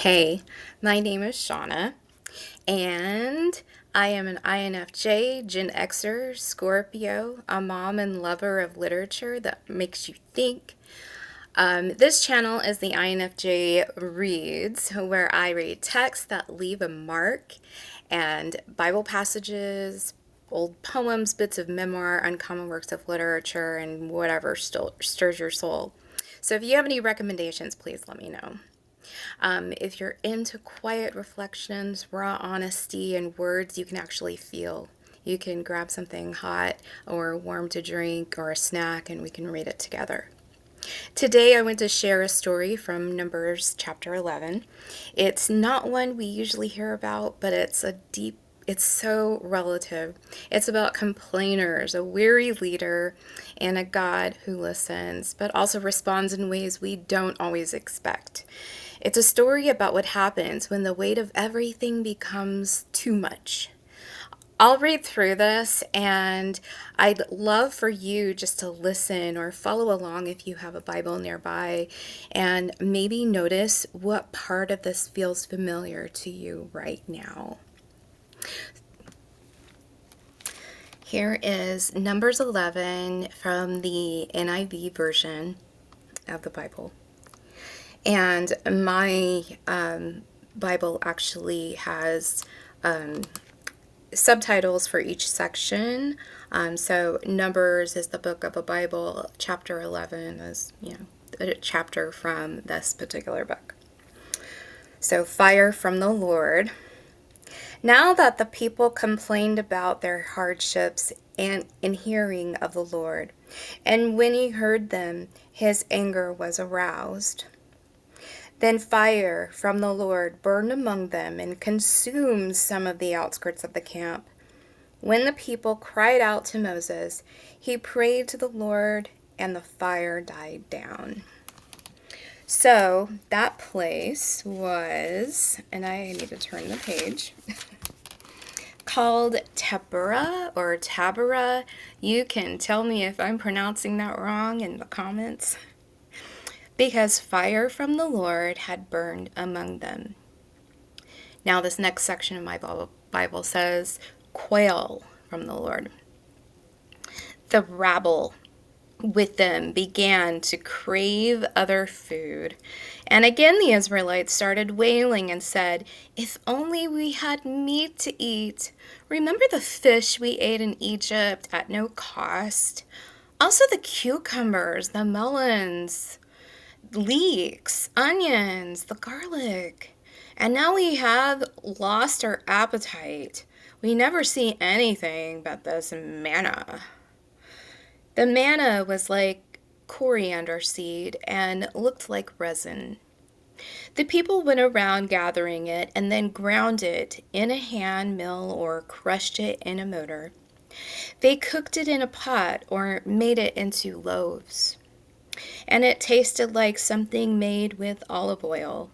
Hey, my name is Shauna, and I am an INFJ, Gen Xer, Scorpio, a mom and lover of literature that makes you think. This channel is the INFJ Reads, where I read texts that leave a mark and Bible passages, old poems, bits of memoir, uncommon works of literature, and whatever stirs your soul. So if you have any recommendations, please let me know. If you're into quiet reflections, raw honesty, and words you can actually feel, you can grab something hot or warm to drink or a snack and we can read it together. Today I want to share a story from Numbers chapter 11. It's not one we usually hear about, but it's so relative. It's about complainers, a weary leader, and a God who listens, but also responds in ways we don't always expect. It's a story about what happens when the weight of everything becomes too much. I'll read through this, and I'd love for you just to listen or follow along if you have a Bible nearby, and maybe notice what part of this feels familiar to you right now. Here is Numbers 11 from the NIV version of the Bible. And my Bible actually has subtitles for each section. So Numbers is the book of the Bible. Chapter 11 is, a chapter from this particular book. So fire from the Lord. Now that the people complained about their hardships and in hearing of the Lord, and when he heard them, his anger was aroused. Then fire from the Lord burned among them and consumed some of the outskirts of the camp. When the people cried out to Moses, he prayed to the Lord, and the fire died down. So that place was, and I need to turn the page, called Taberah or Taberah. You can tell me if I'm pronouncing that wrong in the comments. Because fire from the Lord had burned among them. Now this next section of my Bible says, quail from the Lord. The rabble with them began to crave other food. And again the Israelites started wailing and said, if only we had meat to eat. Remember the fish we ate in Egypt at no cost? Also the cucumbers, the melons, leeks, onions, the garlic. And now we have lost our appetite. We never see anything but this manna. The manna was like coriander seed and looked like resin. The people went around gathering it and then ground it in a hand mill or crushed it in a mortar. They cooked it in a pot or made it into loaves. And it tasted like something made with olive oil.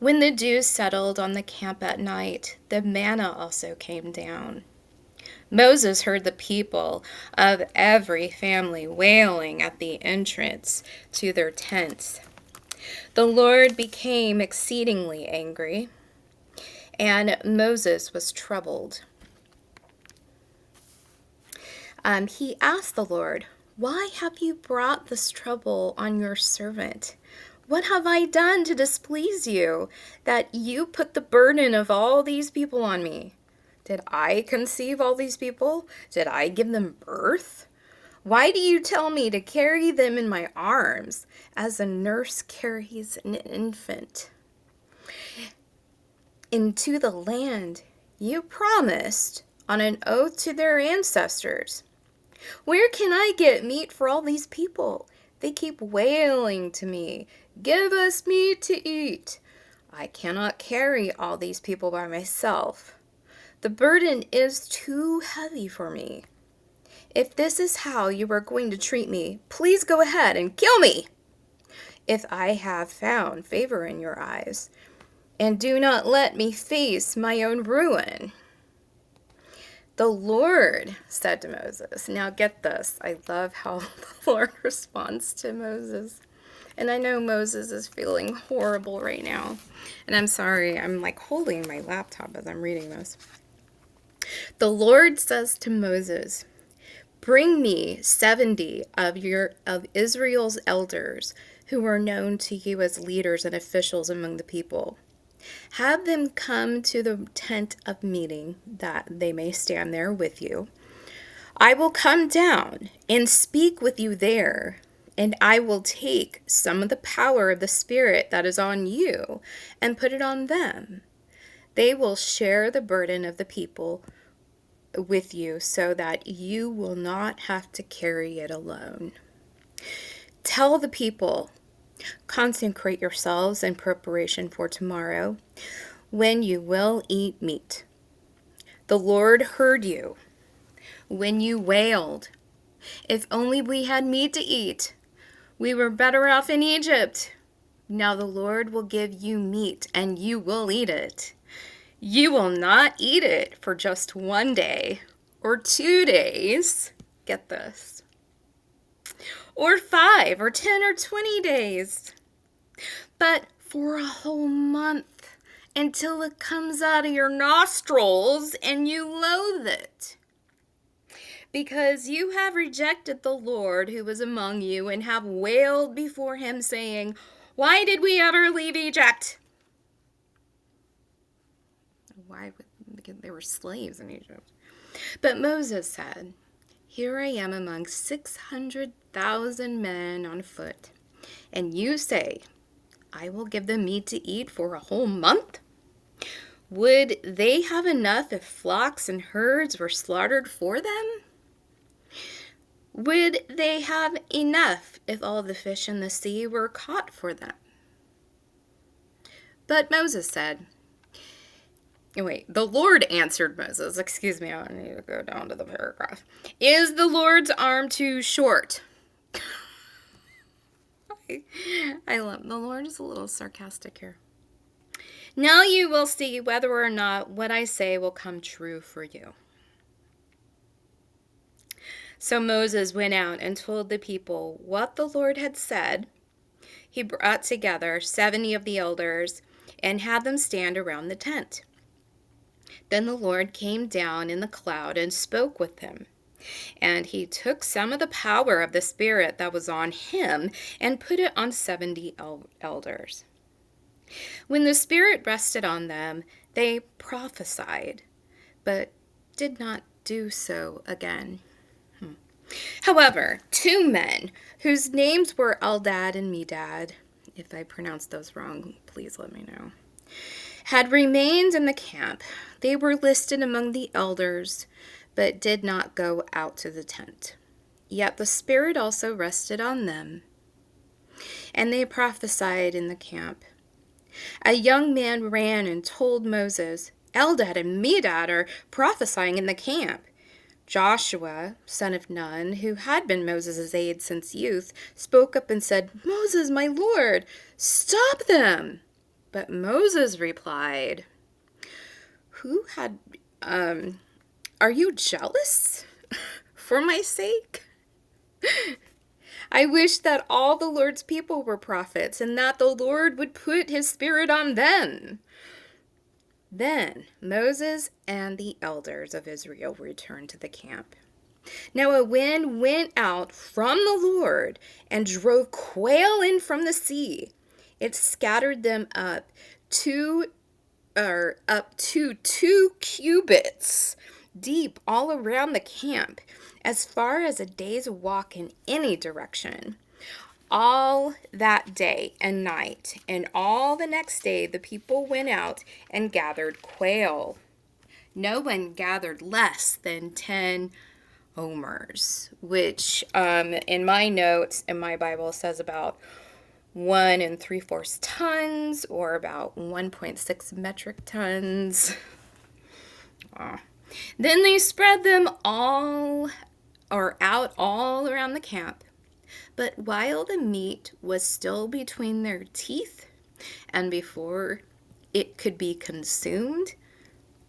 When the dew settled on the camp at night, the manna also came down. Moses heard the people of every family wailing at the entrance to their tents. The Lord became exceedingly angry, and Moses was troubled. He asked the Lord, why have you brought this trouble on your servant? What have I done to displease you, that you put the burden of all these people on me? Did I conceive all these people? Did I give them birth? Why do you tell me to carry them in my arms, as a nurse carries an infant? Into the land you promised on an oath to their ancestors. Where can I get meat for all these people? They keep wailing to me, give us meat to eat. I cannot carry all these people by myself. The burden is too heavy for me. If this is how you are going to treat me, please go ahead and kill me, if I have found favor in your eyes, and do not let me face my own ruin. The Lord said to Moses, now get this, I love how the Lord responds to Moses. And I know Moses is feeling horrible right now. And I'm sorry, I'm like holding my laptop as I'm reading this. The Lord says to Moses, "Bring me 70 of Israel's elders who are known to you as leaders and officials among the people. Have them come to the tent of meeting that they may stand there with you. I will come down and speak with you there, and I will take some of the power of the Spirit that is on you and put it on them. They will share the burden of the people with you so that you will not have to carry it alone. Tell the people, consecrate yourselves in preparation for tomorrow, when you will eat meat. The Lord heard you when you wailed, 'If only we had meat to eat. We were better off in Egypt.' Now the Lord will give you meat, and you will eat it. You will not eat it for just 1 day or 2 days." Get this. "Or 5 or 10 or 20 days. But for a whole month, until it comes out of your nostrils and you loathe it. Because you have rejected the Lord who was among you and have wailed before him, saying, 'Why did we ever leave Egypt?'" Because they were slaves in Egypt. "But Moses said, 'Here I am among 600,000 men on foot, and you say, I will give them meat to eat for a whole month? Would they have enough if flocks and herds were slaughtered for them? Would they have enough if all the fish in the sea were caught for them?' But Moses said," the Lord answered Moses, excuse me, I need to go down to the paragraph. "Is the Lord's arm too short?" I love the Lord is a little sarcastic here. "Now you will see whether or not what I say will come true for you." So Moses went out and told the people what the Lord had said. He brought together 70 of the elders and had them stand around the tent. Then the Lord came down in the cloud and spoke with him. And he took some of the power of the Spirit that was on him and put it on 70 elders. When the Spirit rested on them, they prophesied, but did not do so again. However, 2 men, whose names were Eldad and Medad, if I pronounced those wrong, please let me know, had remained in the camp. They were listed among the elders, but did not go out to the tent. Yet the Spirit also rested on them, and they prophesied in the camp. A young man ran and told Moses, "Eldad and Medad are prophesying in the camp." Joshua, son of Nun, who had been Moses' aide since youth, spoke up and said, "Moses, my Lord, stop them." But Moses replied, "Are you jealous for my sake? I wish that all the Lord's people were prophets and that the Lord would put his Spirit on them." Then Moses and the elders of Israel returned to the camp. Now a wind went out from the Lord and drove quail in from the sea. It scattered them up to 2 cubits deep all around the camp, as far as a day's walk in any direction. All that day and night, and all the next day, the people went out and gathered quail. No one gathered less than 10 omers, which in my notes in my Bible says about 1 3/4 tons, or about 1.6 metric tons. Then they spread them out all around the camp. But while the meat was still between their teeth, and before it could be consumed,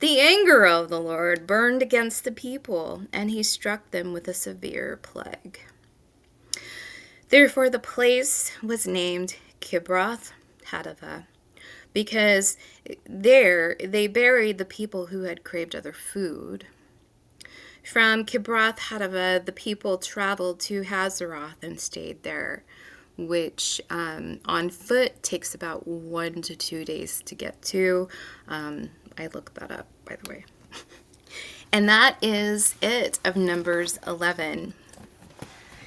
the anger of the Lord burned against the people, and he struck them with a severe plague. Therefore, the place was named Kibroth Hattaavah, because there they buried the people who had craved other food. From Kibroth Hattaavah, the people traveled to Hazeroth and stayed there, which on foot takes about 1 to 2 days to get to. I looked that up, by the way. And that is it of Numbers 11.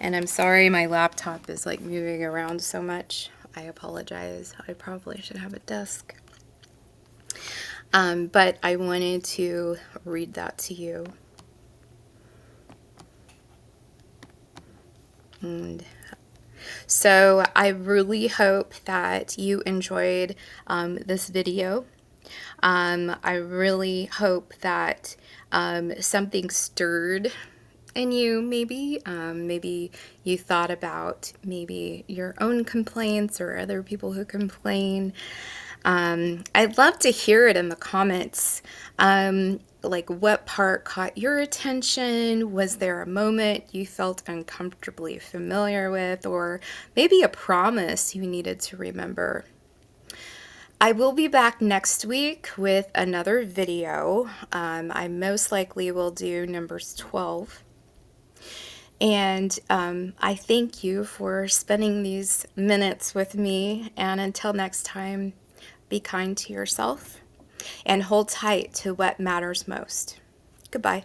And I'm sorry my laptop is like moving around so much. I apologize. I probably should have a desk. But I wanted to read that to you. And so I really hope that you enjoyed this video. I really hope that something stirred in you, maybe. Maybe you thought about maybe your own complaints or other people who complain. I'd love to hear it in the comments. Like, what part caught your attention? Was there a moment you felt uncomfortably familiar with, or maybe a promise you needed to remember? I will be back next week with another video. I most likely will do Numbers 12. And I thank you for spending these minutes with me. And until next time, be kind to yourself and hold tight to what matters most. Goodbye.